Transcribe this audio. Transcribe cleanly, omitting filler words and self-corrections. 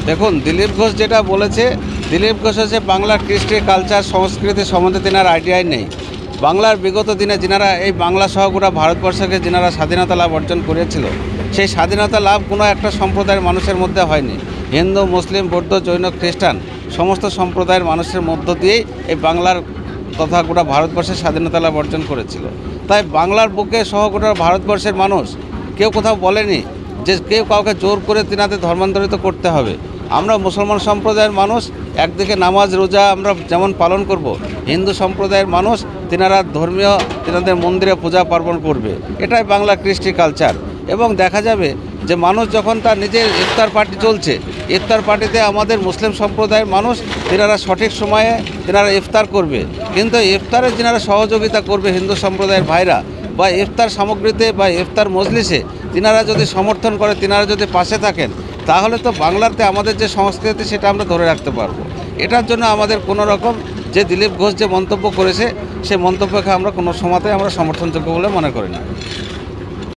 দেখুন, দিলীপ ঘোষ যেটা বলেছে, দিলীপ ঘোষ হচ্ছে বাংলার কৃষ্টি কালচার সংস্কৃতি সম্বন্ধে তেনার আইডিয়াই নেই। বাংলার বিগত দিনে যিনারা এই বাংলা সহ গোটা ভারতবর্ষকে যিনারা স্বাধীনতা লাভ অর্জন করেছিল, সেই স্বাধীনতা লাভ কোনো একটা সম্প্রদায়ের মানুষের মধ্যে হয়নি। হিন্দু, মুসলিম, বৌদ্ধ, জৈন, খ্রিস্টান সমস্ত সম্প্রদায়ের মানুষের মধ্য দিয়েই এই বাংলার তথা গোটা ভারতবর্ষের স্বাধীনতা লাভ অর্জন করেছিল। তাই বাংলার বুকে সহ গোটা ভারতবর্ষের মানুষ কেউ কোথাও বলেনি যে কেউ কাউকে জোর করে তিনাদের ধর্মান্তরিত করতে হবে। আমরা মুসলমান সম্প্রদায়ের মানুষ একদিকে নামাজ রোজা আমরা যেমন পালন করব, হিন্দু সম্প্রদায়ের মানুষ তিনারা ধর্মীয় তিনাদের মন্দিরে পূজা পার্বণ করবে। এটাই বাংলা কৃষ্টি কালচার। এবং দেখা যাবে যে মানুষ যখন তার নিজের ইফতার পার্টি চলছে, ইফতার পার্টিতে আমাদের মুসলিম সম্প্রদায়ের মানুষ তিনারা সঠিক সময়ে তিনারা ইফতার করবে, কিন্তু ইফতারে যিনারা সহযোগিতা করবে হিন্দু সম্প্রদায়ের ভাইরা বা ইফতার সামগ্রীতে বা ইফতার মজলিসে তিনারা যদি সমর্থন করে, তিনারা যদি পাশে থাকেন, তাহলে তো বাংলাতে আমাদের যে সংস্কৃতি সেটা আমরা ধরে রাখতে পারবো। এটার জন্য আমাদের কোনো রকম যে দিলীপ ঘোষ যে মন্তব্য করেছে, সে মন্তব্যকে আমরা কোনো সময়তে আমরা সমর্থনযোগ্য বলে মনে করি না।